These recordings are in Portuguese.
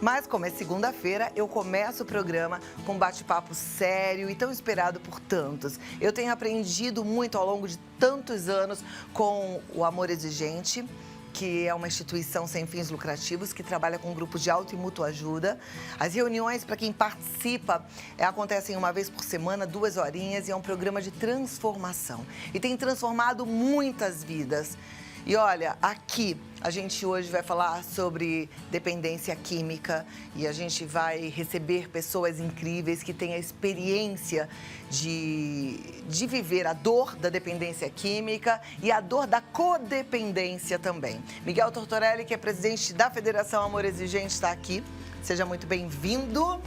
Mas como é segunda-feira, eu começo o programa com um bate-papo sério e tão esperado por tantos. Eu tenho aprendido muito ao longo de tantos anos com o Amor Exigente, que é uma instituição sem fins lucrativos que trabalha com grupos de auto e mútua ajuda. As reuniões, para quem participa, acontecem uma vez por semana, 2 horinhas, e é um programa de transformação. E tem transformado muitas vidas. E olha, aqui a gente hoje vai falar sobre dependência química e a gente vai receber pessoas incríveis que têm a experiência de viver a dor da dependência química e a dor da codependência também. Miguel Tortorelli, que é presidente da Federação Amor Exigente, está aqui. Seja muito bem-vindo.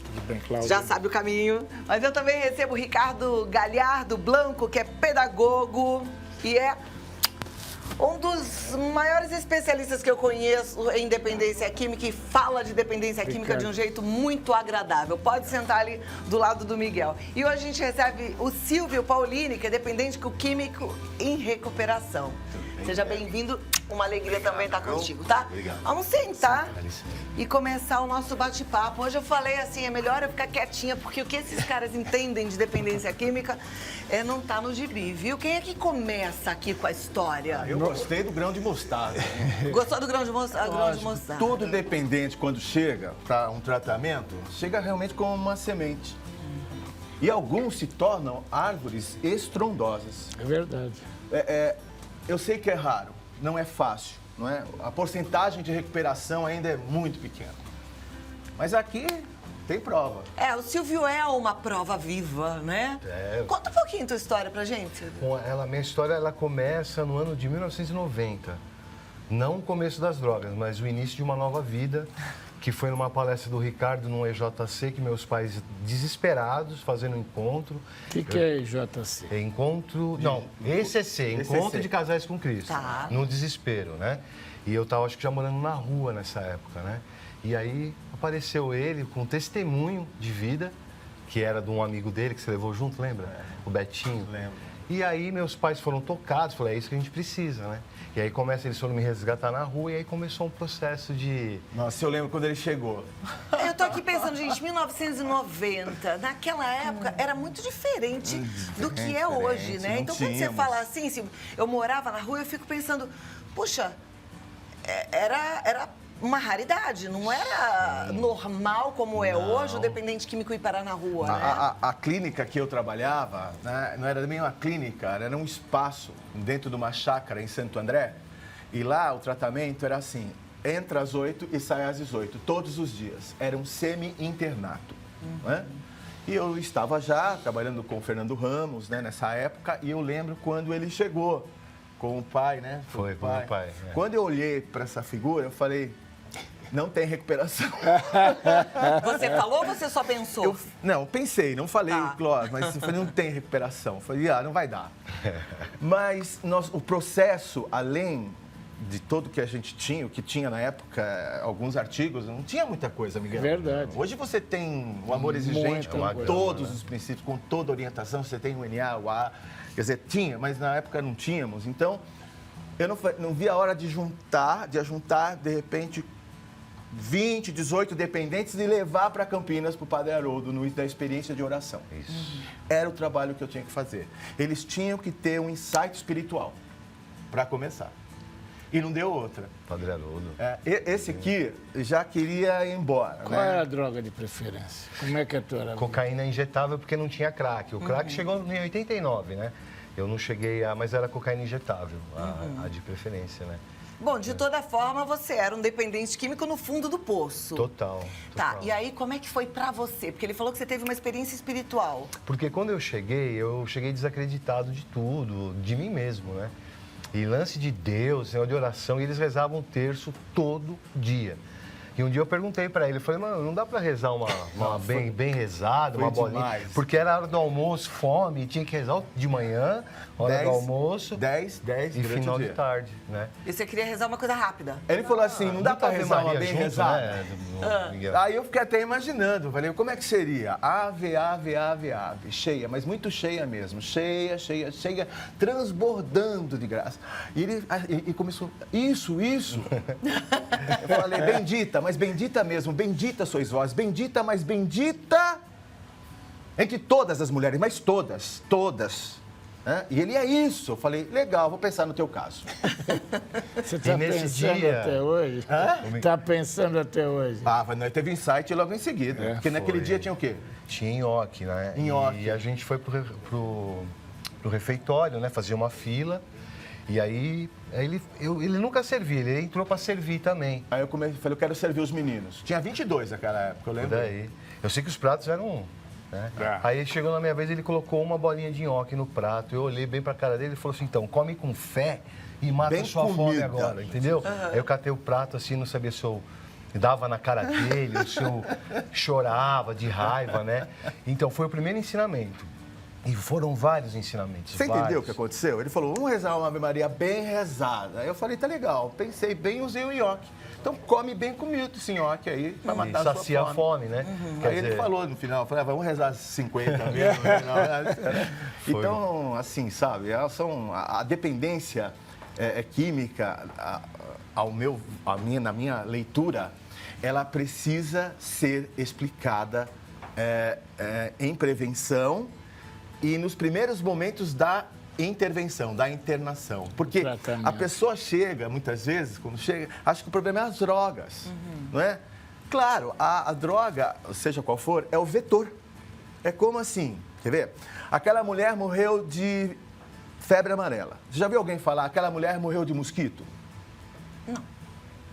Tudo bem, Cláudia? Já sabe o caminho. Mas eu também recebo o Ricardo Galhardo Blanco, que é pedagogo e é um dos maiores especialistas que eu conheço em dependência química e fala de dependência química de um jeito muito agradável. Pode sentar ali do lado do Miguel. E hoje a gente recebe o Silvio Paulini, que é dependente químico em recuperação. Seja bem-vindo. Uma alegria também estar contigo, tá? Obrigado. Vamos sentar e começar o nosso bate-papo. Hoje eu falei assim, é melhor eu ficar quietinha, porque o que esses caras entendem de dependência química não tá no gibi, viu? Quem é que começa aqui com a história? Eu gostei do grão de mostarda. Gostou do grão de mostarda? Todo dependente, quando chega para um tratamento, chega realmente como uma semente. E alguns se tornam árvores estrondosas. É verdade. Eu sei que é raro, não é fácil, não é? A porcentagem de recuperação ainda é muito pequena. Mas aqui tem prova. O Silvio é uma prova viva, né? Conta um pouquinho a tua história pra gente. Minha história ela começa no ano de 1990. Não o começo das drogas, mas o início de uma nova vida, que foi numa palestra do Ricardo no EJC, que meus pais desesperados fazendo um encontro. O que é EJC? ECC, Encontro de Casais com Cristo. Tá. No desespero, né? E eu tava, acho que já morando na rua nessa época, né? E aí apareceu ele com um testemunho de vida, que era de um amigo dele que você levou junto, lembra? O Betinho. Lembro. E aí meus pais foram tocados, falei, é isso que a gente precisa, né? E aí eles foram me resgatar na rua e aí começou um processo de... Nossa, eu lembro quando ele chegou. Eu tô aqui pensando, gente, 1990, naquela época era muito diferente do que é hoje, né? não Então quando você tínhamos. fala assim, Silvio, eu morava na rua, eu fico pensando, puxa, era uma raridade, não era normal como é hoje o dependente químico ir parar na rua, né? A clínica que eu trabalhava, né, não era nem uma clínica, era um espaço dentro de uma chácara em Santo André. E lá o tratamento era assim, entra às 8 e sai às 18, todos os dias. Era um semi-internato, né? E eu estava já trabalhando com o Fernando Ramos, né, nessa época, e eu lembro quando ele chegou com o pai, né? Foi, com o meu pai. Quando eu olhei para essa figura, eu falei, não tem recuperação. Você falou ou você só pensou? Não, pensei, não falei, Clóvis, mas eu falei, não tem recuperação. Eu falei, não vai dar. Mas o processo, além de tudo que a gente tinha, o que tinha na época, alguns artigos, não tinha muita coisa, Miguel. Verdade. Hoje você tem o Amor Exigente, com Muita coisa, todos os princípios, com toda a orientação, você tem o NA, o A, quer dizer, tinha, mas na época não tínhamos. Então, eu não vi a hora de juntar, de repente, 20, 18 dependentes e levar para Campinas, para o Padre Haroldo, no início da experiência de oração. Isso. Era o trabalho que eu tinha que fazer. Eles tinham que ter um insight espiritual para começar. E não deu outra. Padre Haroldo. Esse aqui já queria ir embora. Qual era a droga de preferência? Como é que a tua era? Cocaína injetável porque não tinha crack. O crack chegou em 89, né? Eu não cheguei mas era cocaína injetável, a de preferência, né? Bom, de toda forma, você era um dependente químico no fundo do poço. Total. Tá, e aí como é que foi pra você? Porque ele falou que você teve uma experiência espiritual. Porque quando eu cheguei desacreditado de tudo, de mim mesmo, né? E lance de Deus, Senhor de oração, e eles rezavam um terço todo dia. E um dia eu perguntei pra ele, eu falei, mano, não dá pra rezar uma bem rezada, uma bolinha? Demais. Porque era hora do almoço, fome, tinha que rezar de manhã, hora do almoço. 10 e durante final o de dia. tarde, né? E você queria rezar uma coisa rápida. Ele falou assim, não dá para Ave rezar uma Maria bem junto, rezada. né, Miguel? Aí eu fiquei até imaginando, falei, como é que seria? Ave, ave, ave, ave, cheia, mas muito cheia mesmo, cheia, cheia, cheia, transbordando de graça. E ele começou, isso. Eu falei, bendita, mas bendita mesmo, bendita sois vós, bendita, mas bendita entre todas as mulheres, mas todas. Né? E ele é isso. Eu falei, legal, vou pensar no teu caso. Você está nesse pensando dia- até hoje? Está pensando até hoje? Ah, mas teve insight logo em seguida. Porque naquele foi. dia tinha o quê? Tinha nhoque, né? Nhoque. E a gente foi pro refeitório, né? Fazia uma fila. E aí ele nunca servia, ele entrou para servir também. Aí eu falei, eu quero servir os meninos. Tinha 22 naquela época, eu lembro. Daí. Eu sei que os pratos eram. Né? Ah. Aí chegou na minha vez, ele colocou uma bolinha de nhoque no prato. Eu olhei bem pra cara dele e falou assim: então, come com fé e mata Bem a sua fome comida. agora, entendeu? Aí eu catei o prato assim, não sabia se eu dava na cara dele, ou se eu chorava de raiva, né? Então foi o primeiro ensinamento. E foram vários ensinamentos. Você vários. entendeu o que aconteceu? Ele falou, vamos rezar uma Ave Maria bem rezada. Aí eu falei, tá legal. Pensei bem, usei o nhoque. Então come bem comido esse nhoque aí, pra matar a sua Sacia a fome, né? Quer Aí ele dizer, falou no final, falei, vamos rezar 50 mesmo. Então, assim, sabe, a dependência química, na minha leitura, ela precisa ser explicada em prevenção e nos primeiros momentos da intervenção, da internação. Porque Tratamento. a pessoa chega, muitas vezes, quando chega, acha que o problema é as drogas, não é? Claro, a droga, seja qual for, é o vetor. É como assim, quer ver? Aquela mulher morreu de febre amarela. Você já viu alguém falar, aquela mulher morreu de mosquito?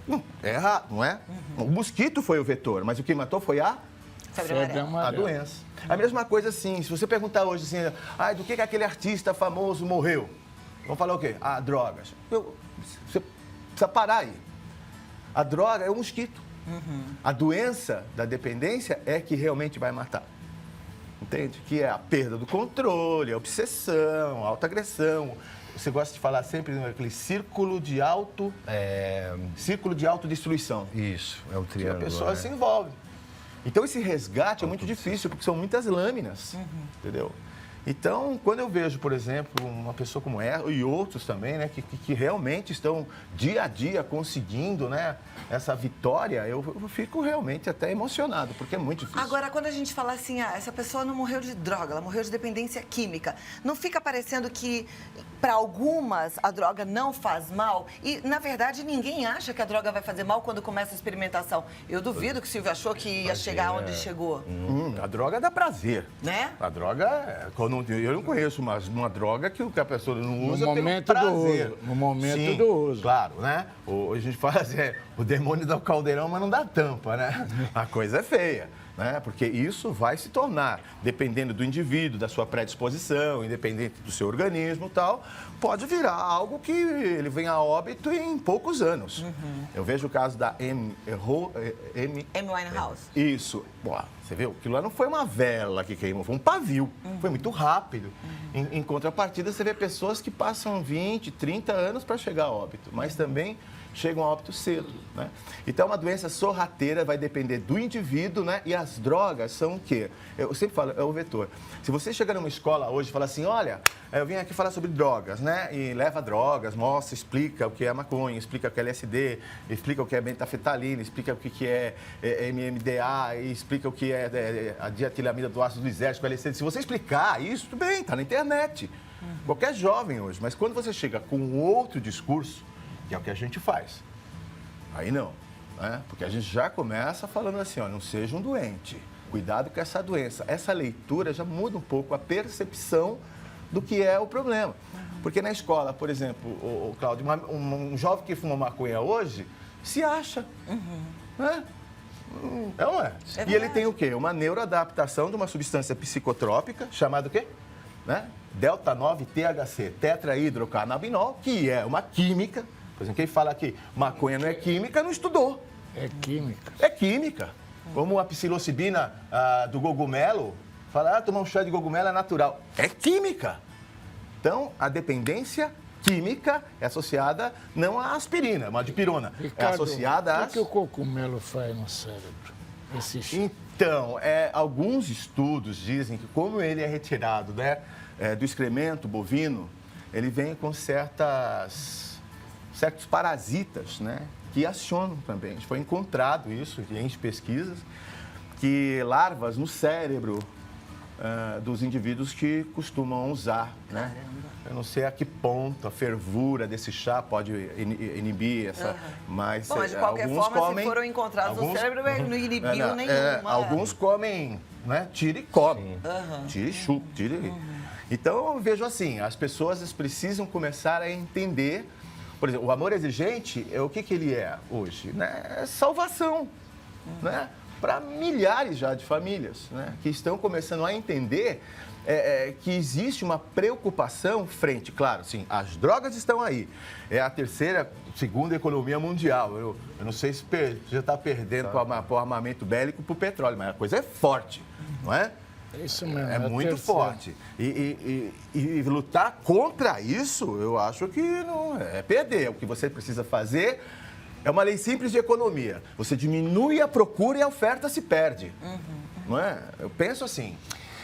Não, é errado, não é? O mosquito foi o vetor, mas o que matou foi a Febre amarela. doença. A mesma coisa assim, se você perguntar hoje assim, do que aquele artista famoso morreu? Vão falar o quê? Drogas. Você precisa parar aí. A droga é o mosquito. A doença da dependência é que realmente vai matar. Entende? Que é a perda do controle, a obsessão, a autoagressão. Você gosta de falar sempre aquele círculo de autodestruição. Isso, é o Que a triângulo. pessoa né? se envolve. Então, esse resgate é muito difícil, porque são muitas lâminas, entendeu? Então, quando eu vejo, por exemplo, uma pessoa como ela, e outros também, né, que realmente estão dia a dia conseguindo, né, essa vitória, eu fico realmente até emocionado, porque é muito difícil. Agora, quando a gente fala assim, essa pessoa não morreu de droga, ela morreu de dependência química, não fica parecendo que, para algumas, a droga não faz mal? E, na verdade, ninguém acha que a droga vai fazer mal quando começa a experimentação. Eu duvido que o Silvio achou que ia chegar onde chegou, A droga dá prazer. né? A droga, eu não conheço, mas uma droga que a pessoa não usa No tem um momento do prazer. uso, no momento Sim, do uso. Claro, né? A gente fala assim, o demônio dá o caldeirão, mas não dá tampa, né? A coisa é feia, né? Porque isso vai se tornar, dependendo do indivíduo, da sua predisposição, independente do seu organismo e tal, pode virar algo que ele vem a óbito em poucos anos. Eu vejo o caso da Amy Winehouse. Isso. Pô, você viu? Aquilo lá não foi uma vela que queimou, foi um pavio. Foi muito rápido. Em contrapartida, você vê pessoas que passam 20, 30 anos para chegar a óbito, mas também chegam a óbito cedo, né? Então, uma doença sorrateira vai depender do indivíduo, né? E as drogas são o quê? Eu sempre falo, é o vetor. Se você chegar numa escola hoje e falar assim, olha, eu vim aqui falar sobre drogas, né? E leva drogas, mostra, explica o que é maconha, explica o que é LSD, explica o que é bentafetalina, explica o que é MMDA, e explica o que é a dietilamida do ácido lisérgico, LSD. Se você explicar isso, tudo bem, tá na internet. Qualquer jovem hoje. Mas quando você chega com outro discurso, que é o que a gente faz. Aí não, né? Porque a gente já começa falando assim, ó, não seja um doente, cuidado com essa doença. Essa leitura já muda um pouco a percepção do que é o problema. Porque na escola, por exemplo, o Cláudio, um jovem que fuma maconha hoje, se acha, né? É ou não é? E ele tem o quê? Uma neuroadaptação de uma substância psicotrópica, chamada o quê? Né? Delta 9 THC, tetrahidrocannabinol, que é uma química. Por exemplo, quem fala que maconha não é química, não estudou. É química. É química. Como a psilocibina do cogumelo, fala, tomar um chá de cogumelo é natural. É química. Então, a dependência química é associada não à aspirina, mas à dipirona. Ricardo, é associada o que o cogumelo faz no cérebro? Esse chá. Então, alguns estudos dizem que como ele é retirado, né, do excremento bovino, ele vem com certos parasitas, né, que acionam também. Foi encontrado isso em pesquisas, que larvas no cérebro dos indivíduos que costumam usar, né? Eu não sei a que ponto a fervura desse chá pode inibir essa, mas, bom, mas de qualquer alguns forma, comem, se foram encontrados no cérebro, não inibiu nenhuma. alguns comem, né? Tira e come, tira e chupa, tira e... Então, eu vejo assim, as pessoas precisam começar a entender, por exemplo, o amor exigente, o que ele é hoje? Né? É salvação, né? Para milhares já de famílias, né? Que estão começando a entender que existe uma preocupação frente, claro, sim, as drogas estão aí, é a segunda economia mundial, eu não sei se já está perdendo para o armamento bélico para o petróleo, mas a coisa é forte, não é? Isso mesmo. É muito forte. E lutar contra isso, eu acho que não é perder. O que você precisa fazer é uma lei simples de economia. Você diminui a procura e a oferta se perde. Não é? Eu penso assim.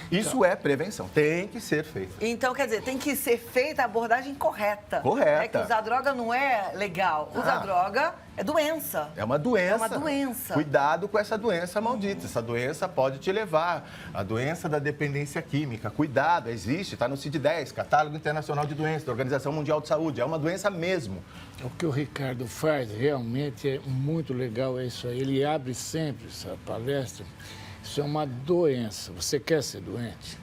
Isso é prevenção, tem que ser feito. Então, quer dizer, tem que ser feita a abordagem correta. Correta. É que usar droga não é legal. Usar droga é doença. É uma doença. É uma doença. Cuidado com essa doença maldita. Essa doença pode te levar. A doença da dependência química. Cuidado, existe, está no CID-10, Catálogo Internacional de Doenças, da Organização Mundial de Saúde. É uma doença mesmo. O que o Ricardo faz realmente é muito legal, é isso aí. Ele abre sempre essa palestra. Isso é uma doença. Você quer ser doente?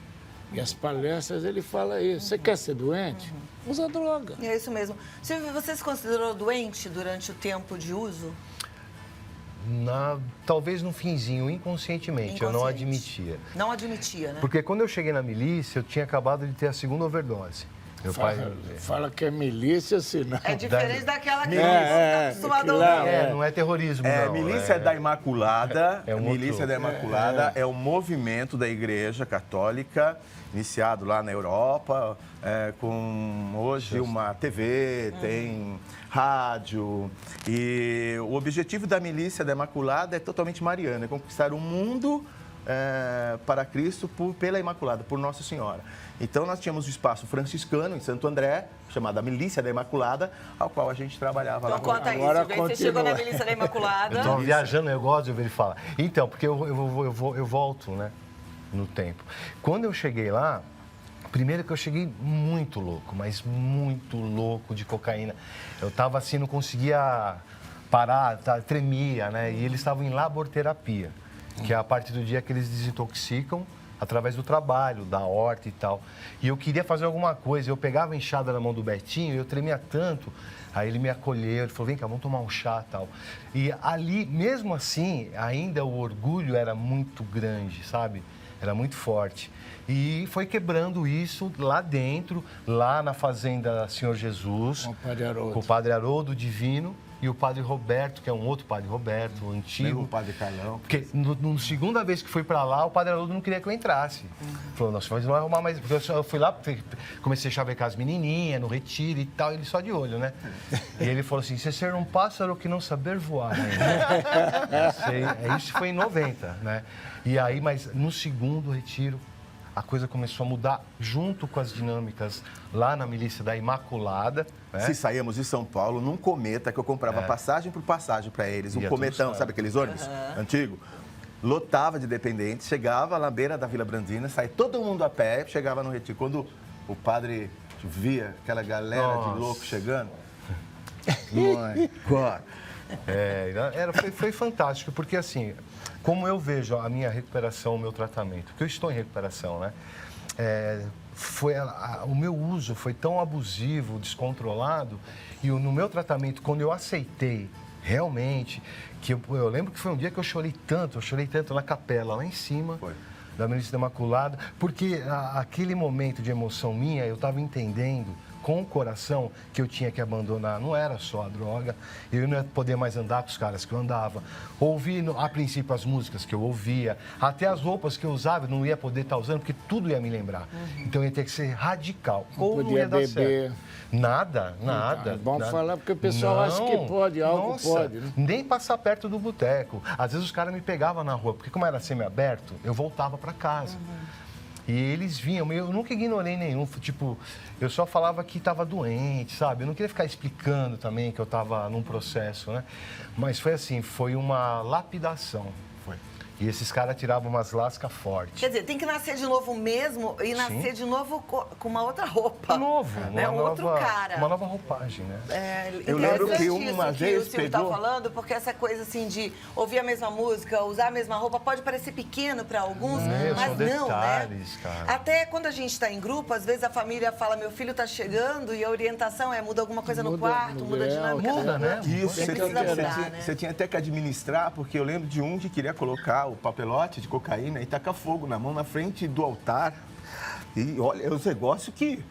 E as palestras ele fala isso. Você quer ser doente? Usa droga. É isso mesmo. Silvio, você se considerou doente durante o tempo de uso? Talvez no finzinho, inconscientemente, eu não admitia. Não admitia, né? Porque quando eu cheguei na milícia, eu tinha acabado de ter a segunda overdose. Meu pai... Fala que é milícia, senão... É diferente daquela que você está acostumado a ouvir. Não é terrorismo, não. Milícia da Imaculada. Milícia da outro. Imaculada é um movimento da Igreja Católica, iniciado lá na Europa, com hoje uma TV, tem rádio. E o objetivo da Milícia da Imaculada é totalmente mariano, é conquistar o mundo para Cristo pela Imaculada, por Nossa Senhora. Então, nós tínhamos o espaço franciscano em Santo André, chamado a Milícia da Imaculada, ao qual a gente trabalhava lá. Então, conta isso. Você chegou na Milícia da Imaculada. Eu estou viajando, eu gosto de ouvir ele falar. Então, porque eu volto, né, no tempo. Quando eu cheguei lá, primeiro que eu cheguei muito louco, mas muito louco de cocaína. Eu estava assim, não conseguia parar, tremia, né? E eles estavam em laborterapia, que é a parte do dia que eles desintoxicam através do trabalho, da horta e tal. E eu queria fazer alguma coisa. Eu pegava a enxada na mão do Betinho e eu tremia tanto. Aí ele me acolheu, ele falou, vem cá, vamos tomar um chá e tal. E ali, mesmo assim, ainda o orgulho era muito grande, sabe? Era muito forte. E foi quebrando isso lá dentro, lá na Fazenda Senhor Jesus. Com o Padre Haroldo Divino. E o Padre Roberto, que é um outro Padre Roberto, antigo. O Padre Carlão. Porque na segunda vez que fui para lá, o Padre Haroldo não queria que eu entrasse. Falou, nossa, mas não vai arrumar mais... Porque eu fui lá, comecei a chavecar as menininhas, no retiro e tal, ele só de olho, né? E ele falou assim, você ser um pássaro que não saber voar, né? Isso foi em 90, né? E aí, mas no segundo retiro, a coisa começou a mudar junto com as dinâmicas lá na Milícia da Imaculada. Né? Se saíamos de São Paulo num cometa que eu comprava passagem por passagem para eles, um cometão, sabe aqueles ônibus antigo? Lotava de dependentes, chegava na beira da Vila Brandina, saía todo mundo a pé, chegava no retiro. Quando o padre via aquela galera de louco chegando, foi fantástico, porque assim, como eu vejo a minha recuperação, o meu tratamento, porque eu estou em recuperação, né? O meu uso foi tão abusivo, descontrolado, e no meu tratamento, quando eu aceitei realmente, que eu lembro que foi um dia que eu chorei tanto na capela, lá em cima, da Milícia da Imaculada, porque aquele momento de emoção minha, eu estava entendendo com o coração que eu tinha que abandonar. Não era só a droga, eu não ia poder mais andar com os caras que eu andava. Ouvir, a princípio, as músicas que eu ouvia, até as roupas que eu usava, eu não ia poder estar usando, porque tudo ia me lembrar. Então, eu ia ter que ser radical. Não podia beber. Certo. Nada. É bom falar, porque o pessoal acha que pode, algo pode. Né? Nem passar perto do boteco. Às vezes os caras me pegavam na rua, porque como era semi-aberto, eu voltava para casa. E eles vinham, eu nunca ignorei nenhum, tipo, eu só falava que estava doente, sabe? Eu não queria ficar explicando também que eu estava num processo, né? Mas foi assim, foi uma lapidação. Foi. E esses caras tiravam umas lascas fortes. Quer dizer, tem que nascer de novo mesmo e nascer de novo com uma outra roupa. Novo, né? uma Outro nova, cara. uma nova roupagem, né? Eu lembro que interessante uma isso vez que o Silvio tá pegou- falando, porque essa coisa assim de ouvir a mesma música, usar a mesma roupa, pode parecer pequeno para alguns, mas são não, detalhes, né? cara. Até quando a gente está em grupo, às vezes a família fala, meu filho está chegando, e a orientação é muda alguma coisa no Muda, quarto, muda a dinâmica. Muda, né? Isso, Você você precisa mudar, né? você tinha até que administrar, porque eu lembro de um que queria colocar o papelote de cocaína e tacar fogo na mão na frente do altar. E olha, é os negócios que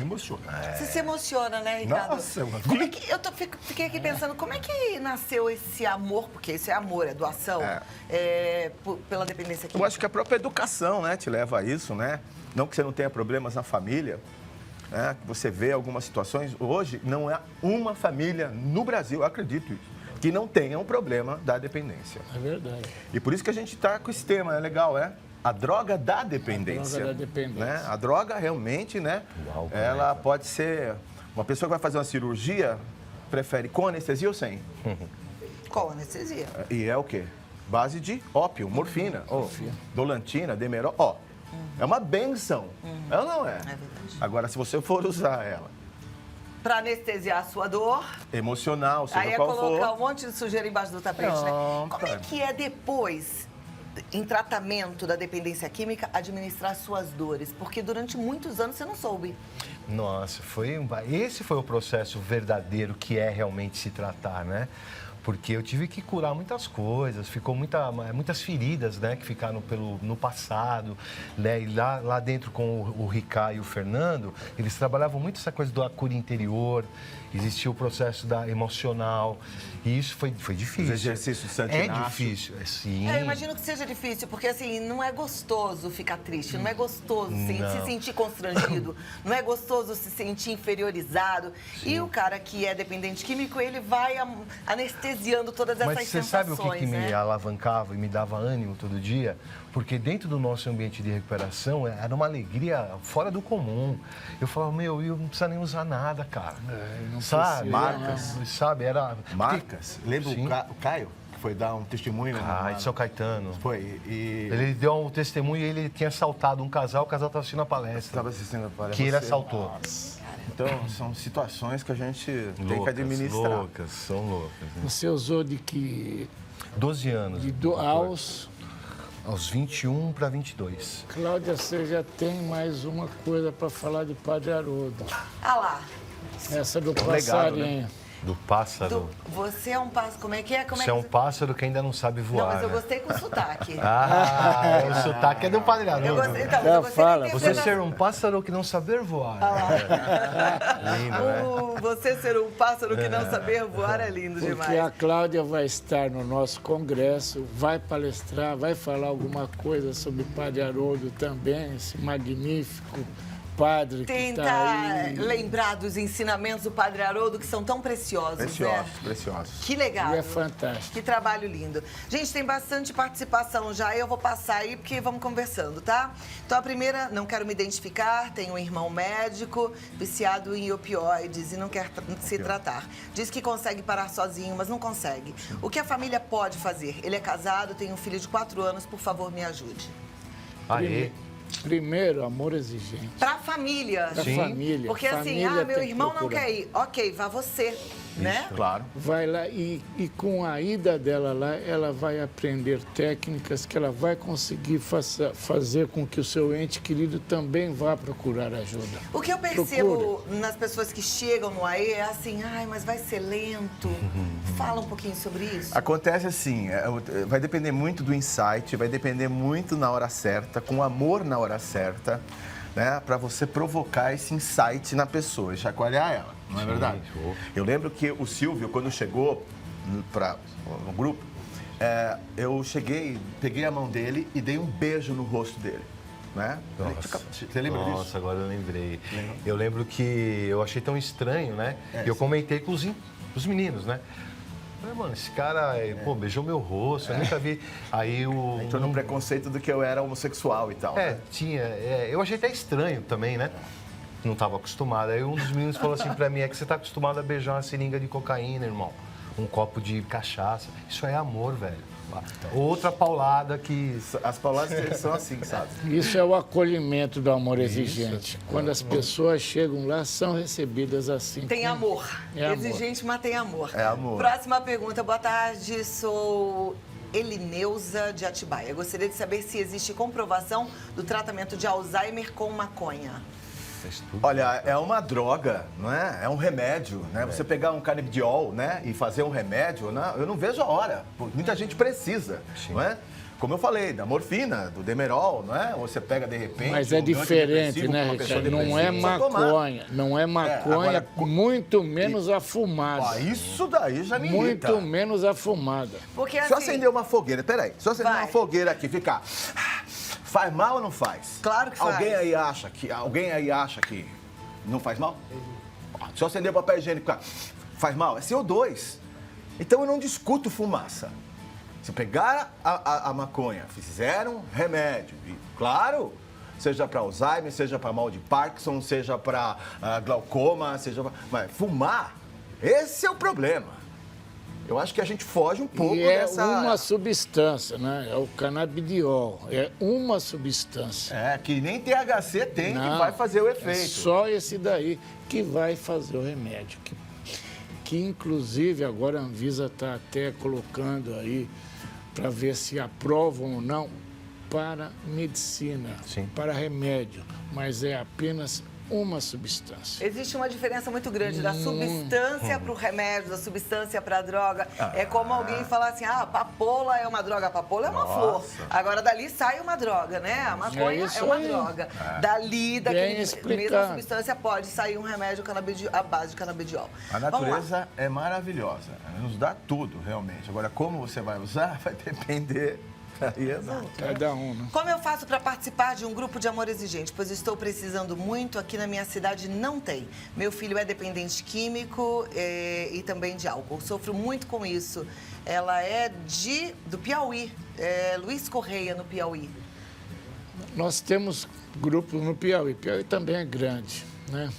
emocionam. Você se emociona, né, Ricardo? Nossa, mano. Como é que, fiquei aqui pensando, como é que nasceu esse amor, porque isso é amor, é doação, pela dependência Eu química? acho que a própria educação, né, te leva a isso, né? Não que você não tenha problemas na família, né? Que você vê algumas situações. Hoje, não é uma família no Brasil, eu acredito isso, que não tenha um problema da dependência. É verdade. E por isso que a gente está com esse tema, é legal, é? A droga da dependência. A droga da dependência. Né? A droga realmente, né? O álcool, Ela pode ser... Uma pessoa que vai fazer uma cirurgia, prefere com anestesia ou sem? Com anestesia. E é o quê? Base de ópio, morfina, ou dolantina, demerol. Ó, é uma benção. Ela não é. É verdade. Agora, se você for usar ela, Para anestesiar a sua dor, emocional, seja aí é qual colocar for... um monte de sujeira embaixo do tapete, né? Não, Como é cara. que é depois, em tratamento da dependência química, administrar suas dores? Porque durante muitos anos você não soube. Nossa, esse foi o processo verdadeiro que é realmente se tratar, né? Porque eu tive que curar muitas coisas, ficou muitas feridas, né, que ficaram no passado, né? E lá dentro com o Ricá e o Fernando, eles trabalhavam muito essa coisa da cura interior, existia o processo da emocional, e isso foi difícil. Os exercícios de Santo É Inácio. difícil, sim. Eu imagino que seja difícil, porque assim, não é gostoso ficar triste, não é gostoso se sentir constrangido, não é gostoso se sentir inferiorizado. E o cara que é dependente químico, ele vai anestesiando todas essas Mas você sabe o sensações, que né? me alavancava e me dava ânimo todo dia? Porque dentro do nosso ambiente de recuperação era uma alegria fora do comum. Eu falava, eu não precisa nem usar nada, cara. não sabe? precisa, Marcas. Sabe, era... Marcas. Lembra Sim. o Caio, que foi dar um testemunho? de São Caetano. Foi. E Ele deu um testemunho e ele tinha assaltado um casal, o casal estava assistindo a palestra. estava assistindo a palestra. Que ele Você- assaltou. Então, são situações que a gente tem que administrar. Loucas, são loucas. Né? Você usou de que 12 anos. Aos 21 para 22. Cláudia, você já tem mais uma coisa para falar de Padre Haroldo. Ah lá, Essa do legado, passarinho. Do pássaro. você é um pássaro, como é que é? Como Você é um pássaro que ainda não sabe voar. Não, mas eu né? gostei com sotaque. O sotaque é do Padre Eu Haroldo. gostei, então, Já eu gostei fala. da Você interpretação. ser um pássaro que não saber voar. Lindo, né? Você ser um pássaro que não saber voar é lindo Porque demais. a Cláudia vai estar no nosso congresso, vai palestrar, vai falar alguma coisa sobre Padre Haroldo também, esse magnífico padre que está Tentar aí. lembrar dos ensinamentos do Padre Haroldo, que são tão preciosos, Preciosos, né? preciosos. Que legal. E é fantástico. Que trabalho lindo. Gente, tem bastante participação já, eu vou passar aí porque vamos conversando, tá? Então, a primeira, não quero me identificar, tem um irmão médico viciado em opioides e não quer se tratar. Diz que consegue parar sozinho, mas não consegue. O que a família pode fazer? Ele é casado, tem um filho de 4 anos, por favor, me ajude. Aê. Primeiro, amor exigente. Pra família. Pra Sim. família. Porque assim, Família meu tem que irmão não procurar. quer ir. Ok, vá você, né? Claro. Vai lá e com a ida dela lá, ela vai aprender técnicas que ela vai conseguir fazer com que o seu ente querido também vá procurar ajuda. O que eu percebo nas pessoas que chegam no AE é assim, ai, mas vai ser lento. Fala um pouquinho sobre isso. Acontece assim, vai depender muito do insight, vai depender muito na hora certa, com amor na hora certa, né? Para você provocar esse insight na pessoa e chacoalhar ela, não é verdade? show. Eu lembro que o Silvio, quando chegou no grupo, eu cheguei, peguei a mão dele e dei um beijo no rosto dele, né? Você lembra disso? Nossa, agora eu lembrei. Eu lembro que eu achei tão estranho, né? E eu comentei com os meninos, né? Falei, mano, esse cara, pô, beijou meu rosto, eu nunca vi. Aí o... Entrou no preconceito do que eu era homossexual e tal. né? Tinha. Eu achei até estranho também, né? Não estava acostumado. Aí um dos meninos falou assim pra mim, é que você tá acostumado a beijar uma seringa de cocaína, irmão. Um copo de cachaça. Isso é amor, velho. Outra paulada que... As palavras são assim, sabe? Isso é o acolhimento do amor exigente. Quando as pessoas chegam lá, são recebidas assim. Tem amor. É amor. Exigente, mas tem amor. É amor. Próxima pergunta. Boa tarde, sou Elineuza de Atibaia. Gostaria de saber se existe comprovação do tratamento de Alzheimer com maconha. Olha, é uma droga, não é? É um remédio, né? Você pegar um canabidiol, né, e fazer um remédio, né? Eu não vejo a hora. Muita gente precisa, não é? Como eu falei, da morfina, do Demerol, não é? Ou você pega de repente. Mas é um diferente, antidepressivo né, pra uma pessoa Ricardo? Não é depressiva, só tomar. maconha. Não é maconha, agora, muito menos a fumada. Isso daí já me irrita. Muito menos a fumada. Porque Se eu assim... acender uma fogueira, peraí, se eu acender Vai. uma fogueira aqui, ficar... Faz mal ou não faz? Claro que faz. Alguém aí acha que não faz mal? Se eu acender o papel higiênico, faz mal? É CO2. Então eu não discuto fumaça. Se pegar a maconha, fizeram remédio, e claro, seja para Alzheimer, seja para mal de Parkinson, seja para glaucoma, mas fumar, esse é o problema. Eu acho que a gente foge um pouco dessa... uma substância, né? É o canabidiol. É uma substância. que nem THC tem, que Não, vai fazer o É efeito. só esse daí que vai fazer o remédio. Que inclusive agora a Anvisa está até colocando aí para ver se aprovam ou não para medicina, Sim. para remédio. Mas é apenas uma substância. Existe uma diferença muito grande da substância para o remédio, da substância para a droga. É como alguém falar assim, papoula é uma droga. A papoula é uma flor. Agora, dali sai uma droga, né? A maconha é uma droga. Dali, daquele mesma substância, pode sair um remédio à base de canabidiol. A natureza é maravilhosa. Ela nos dá tudo, realmente. Agora, como você vai usar, vai depender... Cada um, né? Como eu faço para participar de um grupo de amor exigente? Pois estou precisando muito, aqui na minha cidade não tem. Meu filho é dependente químico e também de álcool. Sofro muito com isso. Ela é do Piauí, Luiz Correia, no Piauí. Nós temos grupos no Piauí. Piauí também é grande, né?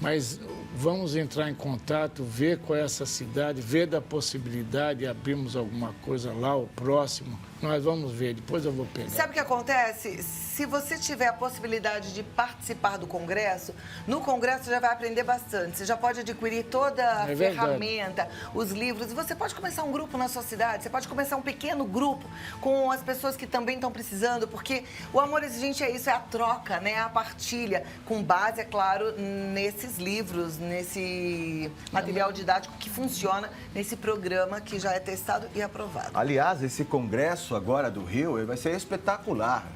Mas vamos entrar em contato, ver qual é essa cidade, ver da possibilidade, abrimos alguma coisa lá, o próximo. Nós vamos ver, depois eu vou pegar. Sabe o que acontece? Se você tiver a possibilidade de participar do congresso, no congresso você já vai aprender bastante. Você já pode adquirir toda a ferramenta, os livros. E você pode começar um grupo na sua cidade, você pode começar um pequeno grupo com as pessoas que também estão precisando, porque o amor exigente é isso, é a troca, né? A partilha, com base, é claro, nesses livros, nesse material didático que funciona nesse programa que já é testado e aprovado. Aliás, esse congresso agora do Rio ele vai ser espetacular.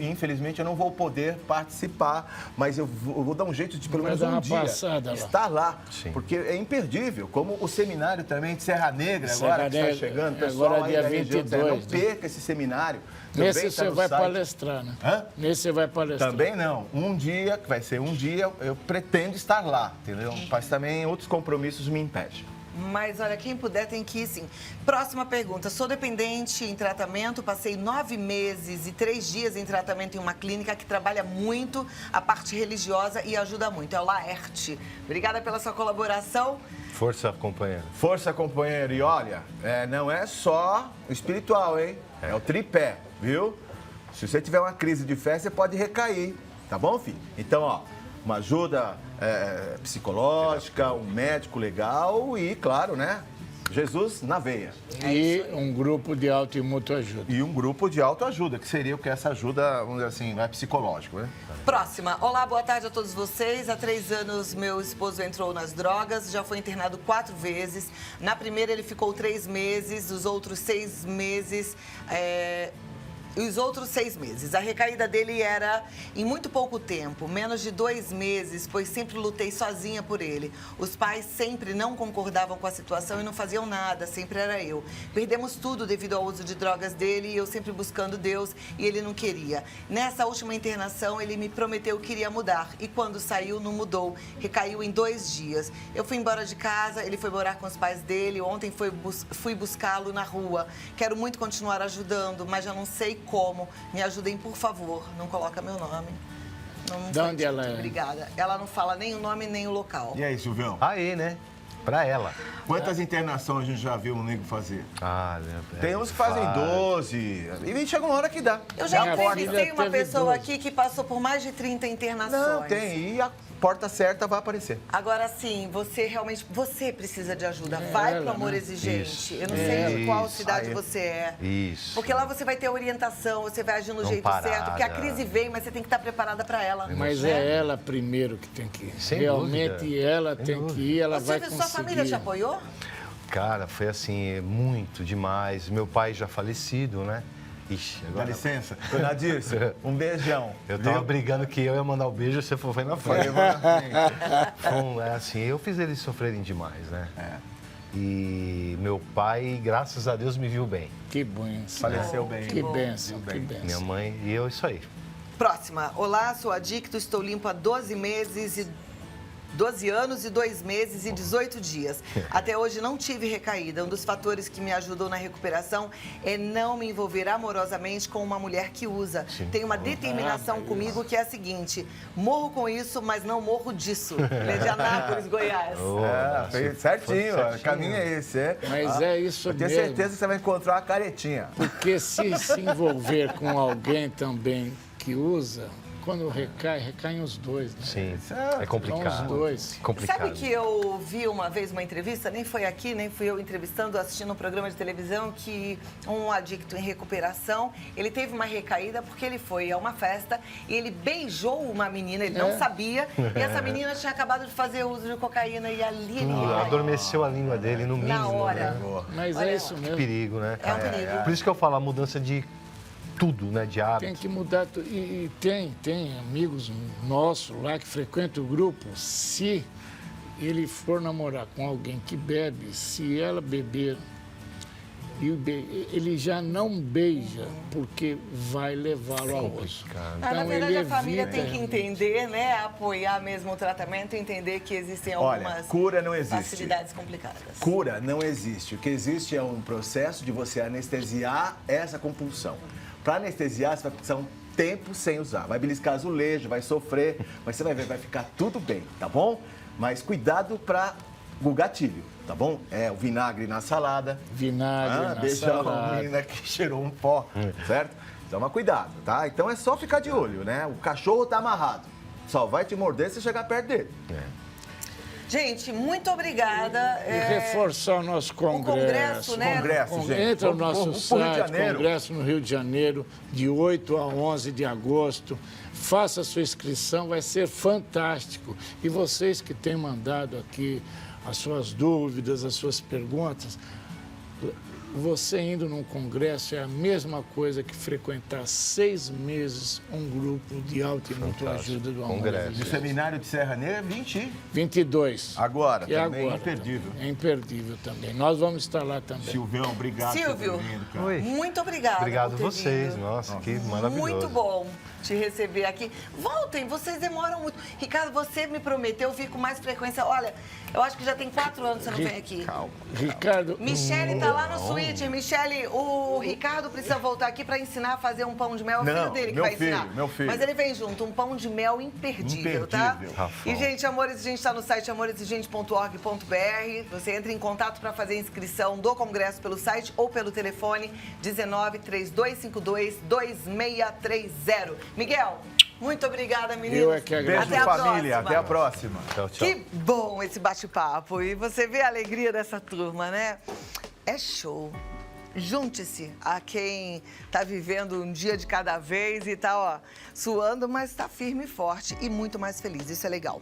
Infelizmente, eu não vou poder participar, mas eu vou dar um jeito de, pelo menos um dia, estar lá. Sim. Porque é imperdível. Como o seminário também de Serra Negra, agora que está chegando, pessoal agora aí dia da região, 22, não perca esse seminário. Nesse você vai palestrar, né? Hã? Nesse você vai palestrar. Também não. Vai ser um dia, eu pretendo estar lá, entendeu? Mas também outros compromissos me impedem. Mas, olha, quem puder tem que ir, sim. Próxima pergunta. Sou dependente em tratamento, passei 9 meses e 3 dias em tratamento em uma clínica que trabalha muito a parte religiosa e ajuda muito. É o Laerte. Obrigada pela sua colaboração. Força, companheiro. Força, companheiro. E olha, não é só o espiritual, hein? É o tripé, viu? Se você tiver uma crise de fé, você pode recair. Tá bom, filho? Então, ó, uma ajuda psicológica, um médico legal e, claro, né? Jesus na veia. E um grupo de auto e mútua ajuda. E um grupo de autoajuda, que seria o que essa ajuda, vamos dizer assim, não é psicológico, né? Próxima. Olá, boa tarde a todos vocês. Há 3 anos meu esposo entrou nas drogas, já foi internado 4 vezes. Na primeira ele ficou 3 meses, os outros 6 meses... os outros 6 meses. A recaída dele era em muito pouco tempo, menos de 2 meses, pois sempre lutei sozinha por ele. Os pais sempre não concordavam com a situação e não faziam nada, sempre era eu. Perdemos tudo devido ao uso de drogas dele e eu sempre buscando Deus e ele não queria. Nessa última internação, ele me prometeu que iria mudar e quando saiu, não mudou. Recaiu em 2 dias. Eu fui embora de casa, ele foi morar com os pais dele, ontem fui buscá-lo na rua. Quero muito continuar ajudando, mas já não sei como. Me ajudem, por favor. Não coloca meu nome. Não De onde ela é? Obrigada. Ela não fala nem o nome, nem o local. E aí, Silvião? Aí, né? Pra ela. Quantas internações a gente já viu um nego fazer? Ah, né? Tem uns que fazem 12. E chega uma hora que dá. Eu já Minha entrevistei filha uma teve pessoa 12. aqui que passou por mais de 30 internações. Não, tem. E a porta certa vai aparecer. Agora sim, você precisa de ajuda. Vai ela, pro Amor né? Exigente. Isso. Eu não sei de qual Isso. cidade Aí. você é. Isso. Porque lá você vai ter orientação, você vai agir no Não jeito parada. certo. Porque a crise vem, mas você tem que estar preparada para ela. Mas né? é ela primeiro que tem que ir. Sem Realmente dúvida. ela Sem tem dúvida. que ir, ela Ô, vai Silvio, conseguir. sua família te apoiou? Cara, foi assim, muito demais. Meu pai já falecido, né? Ixi, Dá agora... licença. Dona Dirce, um beijão. Eu tava Viu? brigando que eu ia mandar o beijo e você foi na frente. Eu vou na frente. É assim, eu fiz eles sofrerem demais, né? É. E meu pai, graças a Deus, me viu bem. Que benção. Faleceu bem. Que bom. benção, que Minha benção. mãe e eu, isso aí. Próxima. Olá, sou adicto, estou limpo há 12 anos e 2 meses e 18 dias. Até hoje não tive recaída. Um dos fatores que me ajudou na recuperação é não me envolver amorosamente com uma mulher que usa. Sim. Tenho uma determinação comigo que é a seguinte: morro com isso, mas não morro disso. Ele é de Anápolis, Goiás. Fez certinho, Foi ó. O caminho é esse. É. Mas é isso Eu tenho mesmo. certeza que você vai encontrar uma caretinha. Porque se envolver com alguém também que usa, quando recaem os dois, né? Sim, Certo. é complicado. São os dois. Complicado. Sabe que eu vi uma vez uma entrevista, nem foi aqui, nem fui eu entrevistando, assistindo um programa de televisão, que um adicto em recuperação, ele teve uma recaída porque ele foi a uma festa e ele beijou uma menina, ele não sabia, e essa menina tinha acabado de fazer uso de cocaína e ali ele recaiu. Adormeceu a língua dele no mínimo. Na hora. Né? Mas Olha, é isso Que mesmo. perigo, né? É um perigo. Por isso que eu falo a mudança de tudo, né? De Tem hábito. que mudar. E tem amigos nossos lá que frequentam o grupo. Se ele for namorar com alguém que bebe, se ela beber, ele já não beija, porque vai levá-lo ao uso. Na verdade, a família evita- tem que entender, né? Apoiar mesmo o tratamento e entender que existem Olha, algumas cura não existe. facilidades complicadas. Cura não existe. O que existe é um processo de você anestesiar essa compulsão. Para anestesiar, você vai precisar um tempo sem usar. Vai beliscar azulejo, vai sofrer, mas você vai ver, vai ficar tudo bem, tá bom? Mas cuidado para o gatilho, tá bom? É o vinagre na salada. Vinagre na Beijar uma salada. menina que cheirou um pó, certo? Toma cuidado, tá? Então é só ficar de olho, né? O cachorro tá amarrado. Só vai te morder se chegar perto dele. Gente, muito obrigada. E reforçar o nosso congresso. congresso, né? Congresso, gente. Entra no nosso Vamos pro Rio de site, Janeiro. Congresso no Rio de Janeiro, de 8 a 11 de agosto. Faça a sua inscrição, vai ser fantástico. E vocês que têm mandado aqui as suas dúvidas, as suas perguntas, você indo num congresso é a mesma coisa que frequentar 6 meses um grupo de alta e mútua ajuda do Amor Congresso. E o Exigente. seminário de Serra Negra é 22. Agora, E também agora imperdível. também. É imperdível também. Nós vamos estar lá também. Silvião, obrigado Silvio. por ter vindo, cara. Oi. Muito obrigada. Obrigado por ter vocês. vindo. Nossa, que maravilhoso. Muito bom te receber aqui. Voltem, vocês demoram muito. Ricardo, você me prometeu vir com mais frequência. Olha, eu acho que já tem 4 anos que você não vem aqui. Ricardo, Michele tá lá no Switch. Michele, o Ricardo precisa voltar aqui para ensinar a fazer um pão de mel. É o filho Não, dele que meu vai filho, ensinar. meu filho. Mas ele vem junto, um pão de mel imperdível, tá? Imperdível. Rafão. E, gente, Amor Exigente está no site amoresigente.org.br. Você entra em contato para fazer a inscrição do congresso pelo site ou pelo telefone 19-3252-2630. Miguel, muito obrigada, meninos. Eu é que agradeço. Beijo, Até a família. próxima. Até a próxima. Tchau, tchau. Que bom esse bate-papo. E você vê a alegria dessa turma, né? É show. Junte-se a quem está vivendo um dia de cada vez e está, suando, mas está firme e forte e muito mais feliz. Isso é legal.